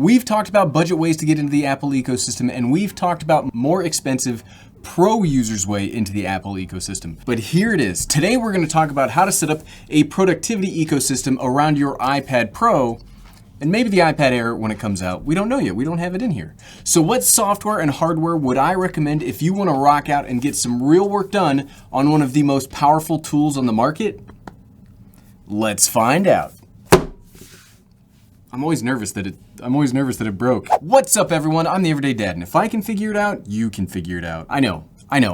We've talked about budget ways to get into the Apple ecosystem, and we've talked about more expensive pro users' way into the Apple ecosystem. But here it is. Today we're going to talk about how to set up a productivity ecosystem around your iPad Pro and maybe the iPad Air when it comes out. We don't know yet. We don't have it in here. So what software and hardware would I recommend if you want to rock out and get some real work done on one of the most powerful tools on the market? Let's find out. I'm always nervous that it broke. What's up, everyone? I'm the Everyday Dad, and if I can figure it out, you can figure it out. I know.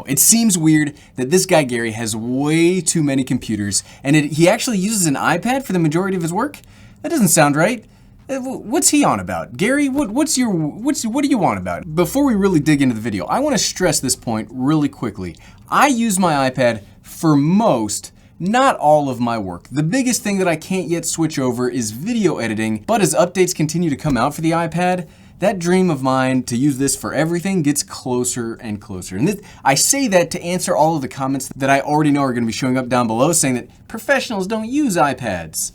It seems weird that this guy Gary has way too many computers, and he actually uses an iPad for the majority of his work? That doesn't sound right. What's he on about? Gary, what do you want about it? Before we really dig into the video, I want to stress this point really quickly. I use my iPad for most, not all of my work. The biggest thing that I can't yet switch over is video editing, but as updates continue to come out for the iPad, that dream of mine to use this for everything gets closer and closer. And I say that to answer all of the comments that I already know are going to be showing up down below saying that professionals don't use iPads.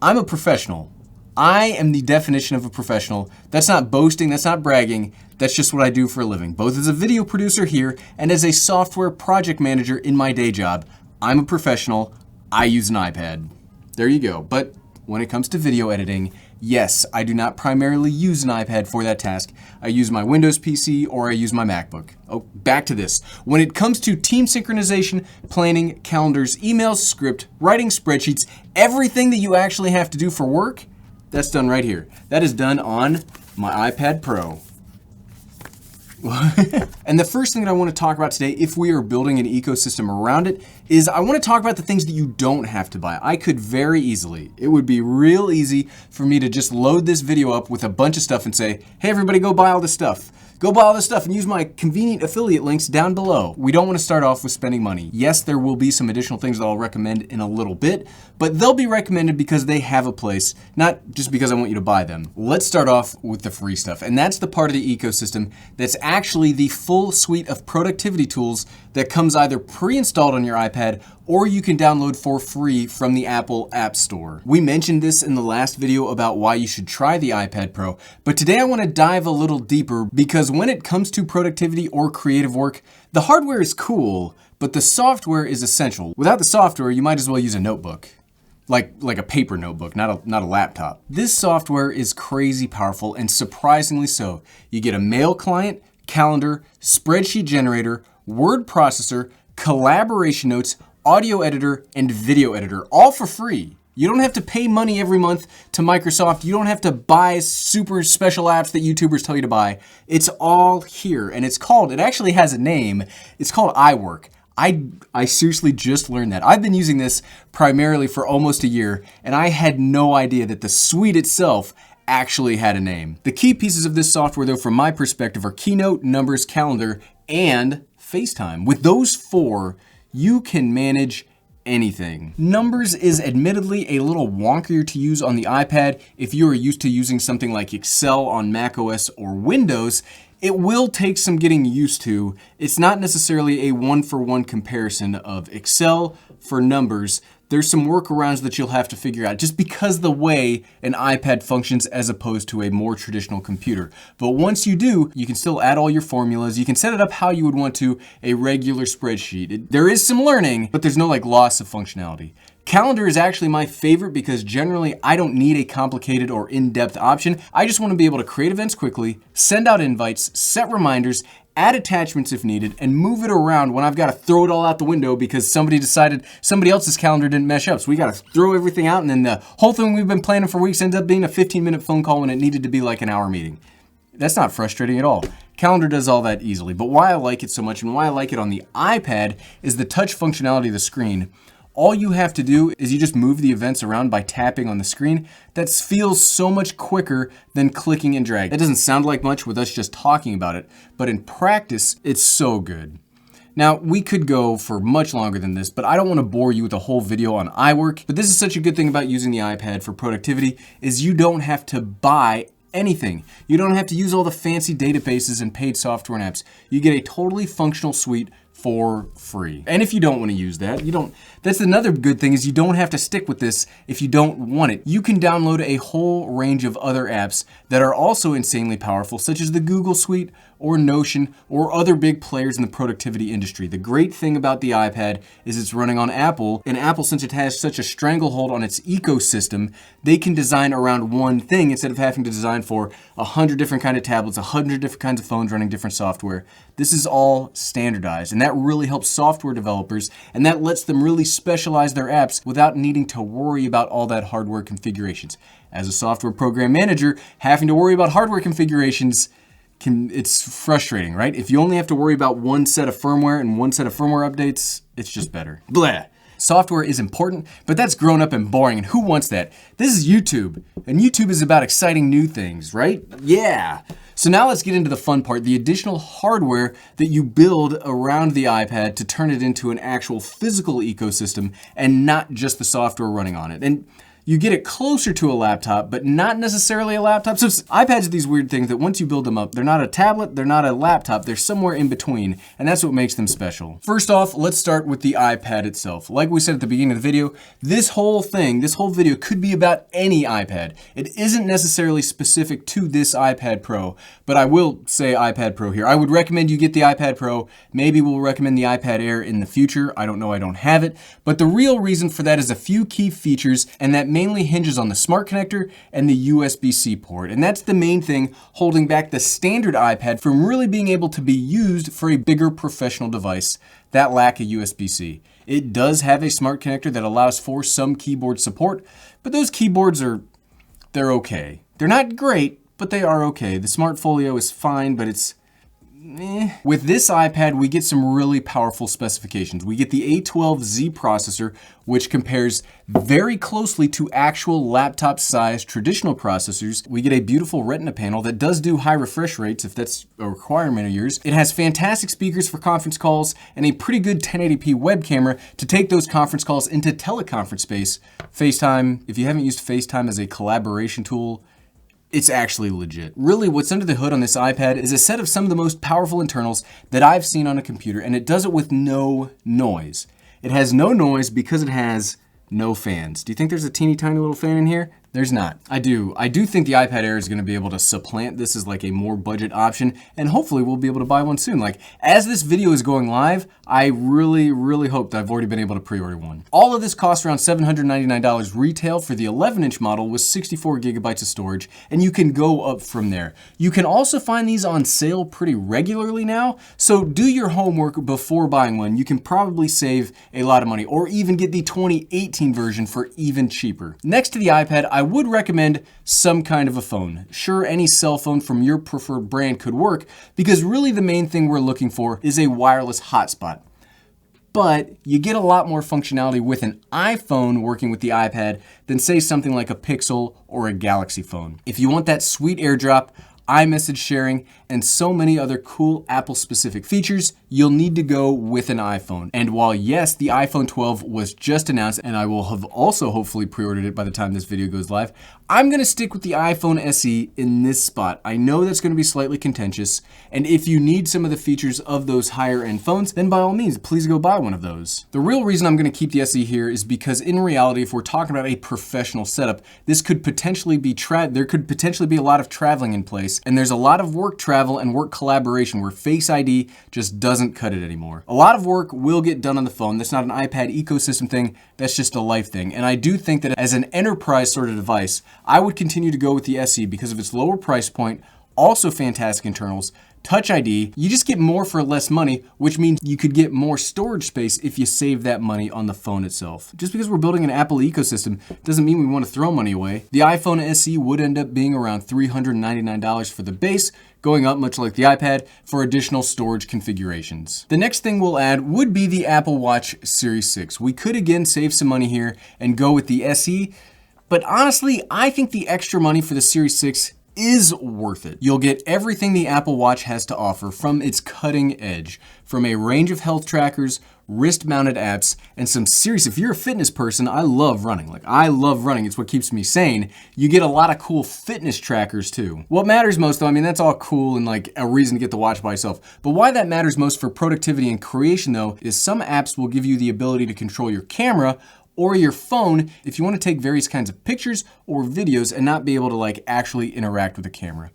I'm a professional. I am the definition of a professional. That's not boasting, that's not bragging, that's just what I do for a living. Both as a video producer here and as a software project manager in my day job. I'm a professional, I use an iPad. There you go. But when it comes to video editing, yes, I do not primarily use an iPad for that task. I use my Windows PC or I use my MacBook. Oh, back to this. When it comes to team synchronization, planning, calendars, emails, script, writing spreadsheets, everything that you actually have to do for work, that's done right here. That is done on my iPad Pro. And the first thing that I want to talk about today, if we are building an ecosystem around it, is I want to talk about the things that you don't have to buy. I could very easily, it would be real easy for me to just load this video up with a bunch of stuff and say, hey everybody, go buy all this stuff. Go buy all this stuff and use my convenient affiliate links down below. We don't want to start off with spending money. Yes, there will be some additional things that I'll recommend in a little bit, but they'll be recommended because they have a place, not just because I want you to buy them. Let's start off with the free stuff, and that's the part of the ecosystem that's actually the full suite of productivity tools that comes either pre-installed on your iPad or you can download for free from the Apple App Store. We mentioned this in the last video about why you should try the iPad Pro, but today I want to dive a little deeper because when it comes to productivity or creative work, the hardware is cool, but the software is essential. Without the software, you might as well use a notebook. Like a paper notebook, not a laptop. This software is crazy powerful and surprisingly so. You get a mail client, calendar, spreadsheet generator, word processor, collaboration notes, audio editor, and video editor, all for free. You don't have to pay money every month to Microsoft. You don't have to buy super special apps that YouTubers tell you to buy. It's all here, and it actually has a name. It's called iWork. I seriously just learned that. I've been using this primarily for almost a year, and I had no idea that the suite itself actually had a name. The key pieces of this software, though, from my perspective, are Keynote, Numbers, Calendar, and FaceTime. With those four, you can manage anything. Numbers is admittedly a little wonkier to use on the iPad. If you are used to using something like Excel on macOS or Windows, it will take some getting used to. It's not necessarily a one-for-one comparison of Excel for Numbers. There's some workarounds that you'll have to figure out just because the way an iPad functions as opposed to a more traditional computer. But once you do, you can still add all your formulas. You can set it up how you would want to a regular spreadsheet. There is some learning, but there's no loss of functionality. Calendar is actually my favorite because generally I don't need a complicated or in-depth option. I just want to be able to create events quickly, send out invites, set reminders, add attachments if needed, and move it around when I've got to throw it all out the window because somebody decided somebody else's calendar didn't mesh up. So we got to throw everything out, and then the whole thing we've been planning for weeks ends up being a 15-minute phone call when it needed to be like an hour meeting. That's not frustrating at all. Calendar does all that easily, but why I like it so much and why I like it on the iPad is the touch functionality of the screen. All you have to do is you just move the events around by tapping on the screen. That feels so much quicker than clicking and drag. That doesn't sound like much with us just talking about it, but in practice, it's so good. Now, we could go for much longer than this, but I don't want to bore you with a whole video on iWork. But this is such a good thing about using the iPad for productivity is you don't have to buy anything. You don't have to use all the fancy databases and paid software and apps. You get a totally functional suite for free. And if you don't want to use that, that's another good thing, is you don't have to stick with this if you don't want it. You can download a whole range of other apps that are also insanely powerful, such as the Google Suite or Notion or other big players in the productivity industry. The great thing about the iPad is it's running on Apple, and Apple, since it has such a stranglehold on its ecosystem, they can design around one thing instead of having to design for 100 different kind of tablets, 100 different kinds of phones running different software. This is all standardized, and that really helps software developers, and that lets them really specialize their apps without needing to worry about all that hardware configurations. As a software program manager, having to worry about hardware configurations it's frustrating, right? If you only have to worry about one set of firmware and one set of firmware updates, it's just better. Blah. Software is important, but that's grown up and boring, and who wants that? This is YouTube, and YouTube is about exciting new things, right? Yeah. So now let's get into the fun part, the additional hardware that you build around the iPad to turn it into an actual physical ecosystem and not just the software running on it. And you get it closer to a laptop, but not necessarily a laptop. So iPads are these weird things that once you build them up, they're not a tablet, they're not a laptop, they're somewhere in between, and that's what makes them special. First off, let's start with the iPad itself. Like we said at the beginning of the video, this whole video could be about any iPad. It isn't necessarily specific to this iPad Pro, but I will say iPad Pro here. I would recommend you get the iPad Pro. Maybe we'll recommend the iPad Air in the future. I don't know, I don't have it. But the real reason for that is a few key features, and that mainly hinges on the smart connector and the USB-C port. And that's the main thing holding back the standard iPad from really being able to be used for a bigger professional device, that lack of USB-C. It does have a smart connector that allows for some keyboard support, but those keyboards they're okay. They're not great, but they are okay. The Smart Folio is fine, but it's With this iPad, we get some really powerful specifications. We get the A12Z processor, which compares very closely to actual laptop-sized traditional processors. We get a beautiful Retina panel that does do high refresh rates, if that's a requirement of yours. It has fantastic speakers for conference calls and a pretty good 1080p web camera to take those conference calls into teleconference space. FaceTime, if you haven't used FaceTime as a collaboration tool, it's actually legit. Really, what's under the hood on this iPad is a set of some of the most powerful internals that I've seen on a computer, and it does it with no noise. It has no noise because it has no fans. Do you think there's a teeny tiny little fan in here? There's not. I do think the iPad Air is going to be able to supplant this as like a more budget option, and hopefully we'll be able to buy one soon. Like, as this video is going live, I really hope that I've already been able to pre-order one. All of this costs around $799 retail for the 11-inch model with 64 gigabytes of storage, and you can go up from there. You can also find these on sale pretty regularly now, so do your homework before buying one. You can probably save a lot of money, or even get the 2018 version for even cheaper. Next to the iPad, I would recommend some kind of a phone. Sure, any cell phone from your preferred brand could work, because really the main thing we're looking for is a wireless hotspot. But you get a lot more functionality with an iPhone working with the iPad than, say, something like a Pixel or a Galaxy phone. If you want that sweet AirDrop, iMessage sharing, and so many other cool Apple-specific features, you'll need to go with an iPhone. And while yes, the iPhone 12 was just announced, and I will have also hopefully pre-ordered it by the time this video goes live, I'm gonna stick with the iPhone SE in this spot. I know that's gonna be slightly contentious, and if you need some of the features of those higher end phones, then by all means, please go buy one of those. The real reason I'm gonna keep the SE here is because in reality, if we're talking about a professional setup, this could potentially be there could potentially be a lot of traveling in place, and there's a lot of work travel and work collaboration where Face ID just doesn't cut it anymore. A lot of work will get done on the phone. That's not an iPad ecosystem thing, that's just a life thing. And I do think that as an enterprise sort of device, I would continue to go with the SE because of its lower price point, also fantastic internals, Touch ID, you just get more for less money, which means you could get more storage space if you save that money on the phone itself. Just because we're building an Apple ecosystem doesn't mean we want to throw money away. The iPhone SE would end up being around $399 for the base, going up much like the iPad for additional storage configurations. The next thing we'll add would be the Apple Watch Series 6. We could again save some money here and go with the SE, but honestly, I think the extra money for the Series 6 is worth it. You'll get everything the Apple Watch has to offer from its cutting edge, from a range of health trackers wrist-mounted apps, and some serious, if you're a fitness person, I love running. Like, I love running. It's what keeps me sane. You get a lot of cool fitness trackers too. What matters most though, I mean, that's all cool and like a reason to get the watch by yourself. But why that matters most for productivity and creation though, is some apps will give you the ability to control your camera or your phone if you want to take various kinds of pictures or videos and not be able to like actually interact with the camera.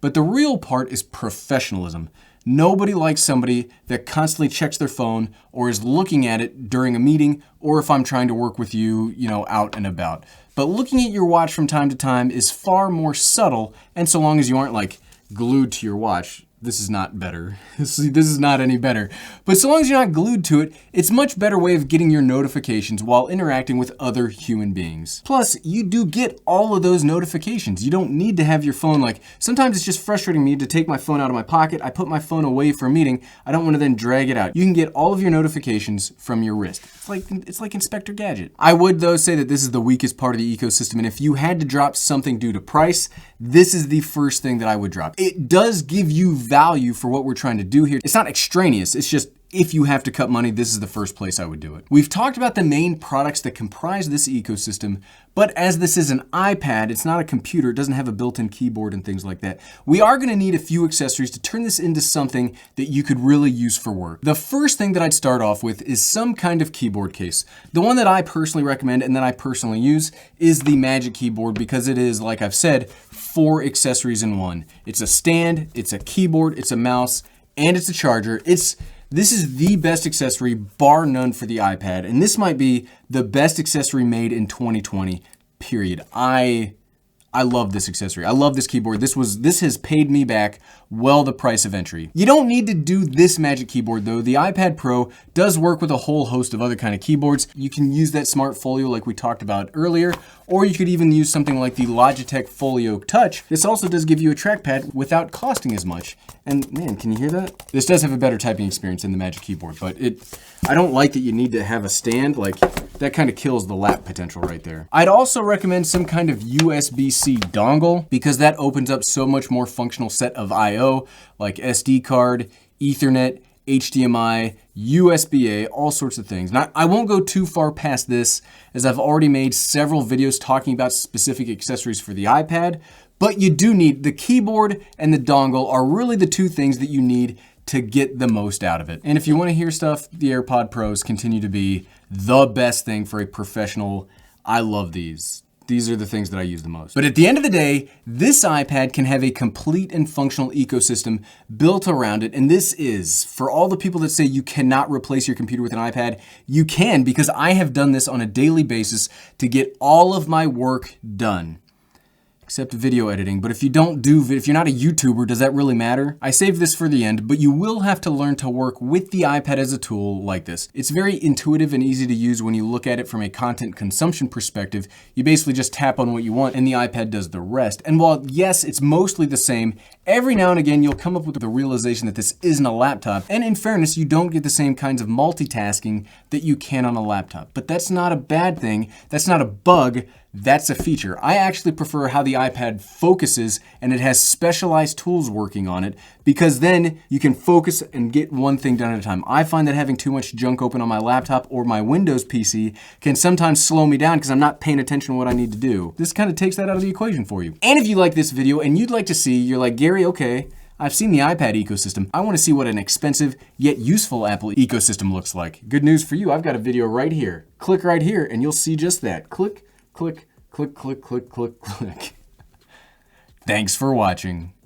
But the real part is professionalism. Nobody likes somebody that constantly checks their phone or is looking at it during a meeting or if I'm trying to work with you, out and about. But looking at your watch from time to time is far more subtle, and so long as you aren't like glued to your watch, this is not better. This is not any better. But so long as you're not glued to it, it's a much better way of getting your notifications while interacting with other human beings. Plus, you do get all of those notifications. You don't need to have your phone like, sometimes it's just frustrating me to take my phone out of my pocket. I put my phone away for a meeting. I don't want to then drag it out. You can get all of your notifications from your wrist. It's like Inspector Gadget. I would though say that this is the weakest part of the ecosystem, and if you had to drop something due to price, this is the first thing that I would drop. It does give you value for what we're trying to do here. It's not extraneous, it's just if you have to cut money, this is the first place I would do it. We've talked about the main products that comprise this ecosystem, but as this is an iPad, it's not a computer, it doesn't have a built-in keyboard and things like that. We are gonna need a few accessories to turn this into something that you could really use for work. The first thing that I'd start off with is some kind of keyboard case. The one that I personally recommend and that I personally use is the Magic Keyboard because it is, like I've said, 4 accessories in one. It's a stand, it's a keyboard, it's a mouse, and it's a charger. This is the best accessory, bar none, for the iPad, and this might be the best accessory made in 2020, period. I love this accessory. I love this keyboard. This has paid me back well the price of entry. You don't need to do this Magic Keyboard though. The iPad Pro does work with a whole host of other kind of keyboards. You can use that Smart Folio like we talked about earlier, or you could even use something like the Logitech Folio Touch. This also does give you a trackpad without costing as much. And man, can you hear that? This does have a better typing experience than the Magic Keyboard, but I don't like that you need to have a stand. Like, that kind of kills the lap potential right there. I'd also recommend some kind of USB-C dongle because that opens up so much more functional set of I/O, like SD card, Ethernet, HDMI, USB-A, all sorts of things. Now, I won't go too far past this as I've already made several videos talking about specific accessories for the iPad, but you do need the keyboard and the dongle are really the two things that you need to get the most out of it. And if you want to hear stuff, the AirPod Pros continue to be the best thing for a professional. I love these. These are the things that I use the most. But at the end of the day, this iPad can have a complete and functional ecosystem built around it. And this is, for all the people that say you cannot replace your computer with an iPad, you can, because I have done this on a daily basis to get all of my work done. Except video editing, but if you're not a YouTuber, does that really matter? I saved this for the end, but you will have to learn to work with the iPad as a tool like this. It's very intuitive and easy to use when you look at it from a content consumption perspective. You basically just tap on what you want and the iPad does the rest. And while yes, it's mostly the same, every now and again you'll come up with the realization that this isn't a laptop. And in fairness, you don't get the same kinds of multitasking that you can on a laptop. But that's not a bad thing. That's not a bug. That's a feature. I actually prefer how the iPad focuses and it has specialized tools working on it because then you can focus and get one thing done at a time. I find that having too much junk open on my laptop or my Windows PC can sometimes slow me down because I'm not paying attention to what I need to do. This kind of takes that out of the equation for you. And if you like this video and you'd like to see, you're like, Gary, okay, I've seen the iPad ecosystem. I want to see what an expensive yet useful Apple ecosystem looks like. Good news for you, I've got a video right here. Click right here and you'll see just that. Click, click, click, click, click, click, click. Thanks for watching.